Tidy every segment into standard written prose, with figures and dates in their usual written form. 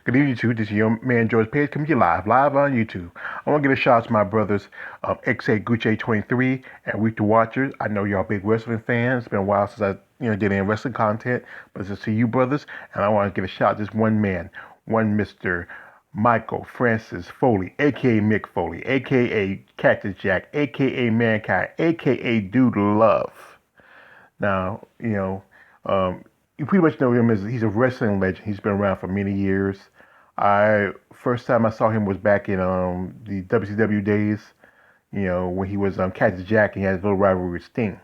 Good evening, YouTube. This is your man George Page coming to you live on YouTube. I want to give a shout out to my brothers, XA Gucci 23 and Week to Watchers. I know y'all big wrestling fans. It's been a while since I did any wrestling content, but it's to you brothers, and I want to give a shout out to this one man, one Mr. Michael Francis Foley, aka Mick Foley, aka Cactus Jack, aka Mankind, aka Dude Love. Now, you pretty much know him as he's a wrestling legend. He's been around for many years. I first time I saw him was back in the WCW days. When he was Cactus Jack and he had his little rivalry with Sting.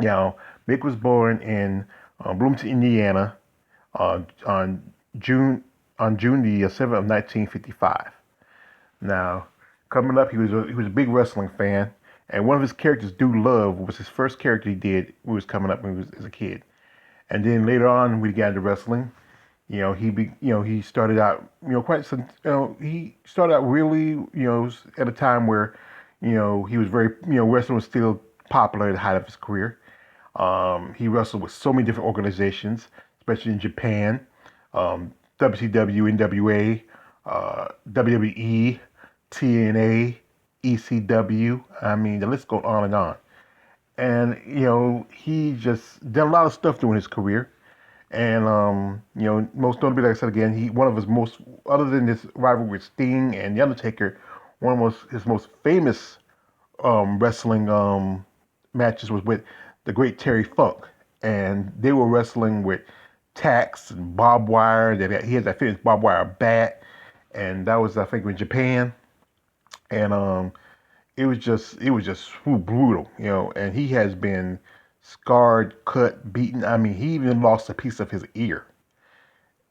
Now, Mick was born in Bloomington, Indiana, on June the 7th of 1955. Now, coming up, he was a big wrestling fan, and one of his characters, Dude Love, was his first character he did when he was coming up when he was as a kid. And then later on, when he got into wrestling, he started out, he started out really, at a time where, he was very, wrestling was still popular at the height of his career. He wrestled with so many different organizations, especially in Japan, WCW, NWA, WWE, TNA, ECW. I mean, the list goes on and on. And he just did a lot of stuff during his career. And most notably, like I said again, he one of his most, other than this rivalry with Sting and The Undertaker, one of his most famous wrestling matches was with the great Terry Funk, and they were wrestling with tacks and barbed wire. That he had that famous barbed wire bat, and that was, I think, in Japan. And it was just brutal, and he has been scarred, cut, beaten. I mean, he even lost a piece of his ear.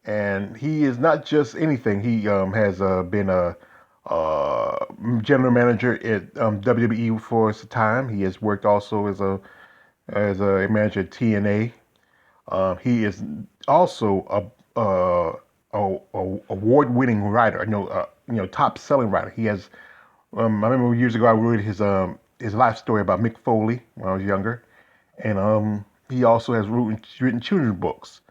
And he is not just anything. He has been a general manager at WWE for some time. He has worked also as a manager at TNA. He is also a award-winning writer. Top selling writer. He has. I remember years ago I read his life story about Mick Foley when I was younger, and he also has written children's books.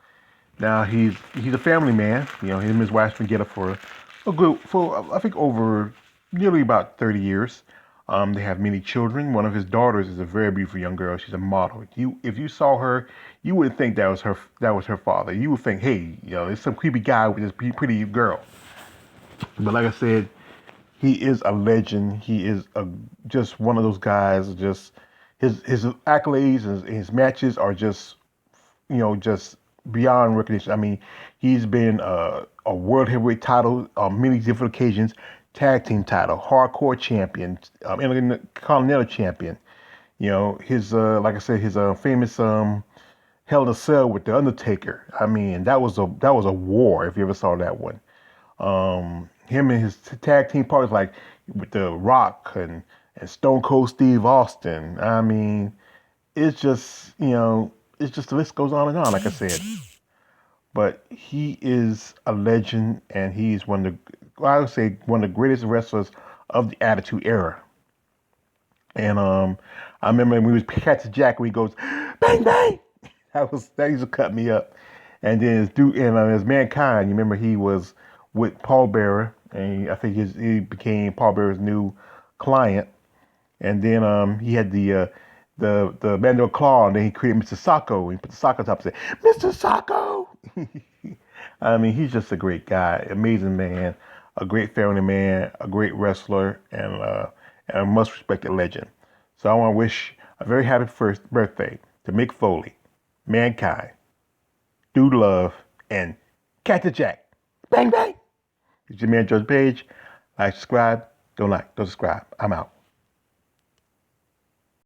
Now he's a family man. Him and his wife's been together for I think over nearly about 30 years. They have many children. One of his daughters is a very beautiful young girl. She's a model. If you saw her, you wouldn't think that was her father. You would think, hey, there's some creepy guy with this pretty girl. But like I said, he is a legend. He is just one of those guys. Just his accolades and his matches are just beyond recognition. I mean, he's been a world heavyweight title on many different occasions, tag team title, hardcore champion, intercontinental champion. His like I said, his famous Hell in a Cell with the Undertaker. I mean, that was a war if you ever saw that one. Him and his tag team partners, like with The Rock and Stone Cold Steve Austin. I mean, it's just the list goes on and on, like I said. But he is a legend, and he's I would say one of the greatest wrestlers of the Attitude Era. And I remember when we was Cactus Jack, where he goes bang bang. That used to cut me up. And then as Mankind, you remember he was with Paul Bearer, and I think he became Paul Bearer's new client. And then he had the manual claw, and then he created Mr. Sacco. He put the Sacco top and said, Mr. Sacco. I mean, he's just a great guy, amazing man, a great family man, a great wrestler, and a much respected legend. So I want to wish a very happy first birthday to Mick Foley, Mankind, Dude Love, and Cactus Jack. Bang bang. It's your man George Page. Like, subscribe. Don't subscribe. I'm out.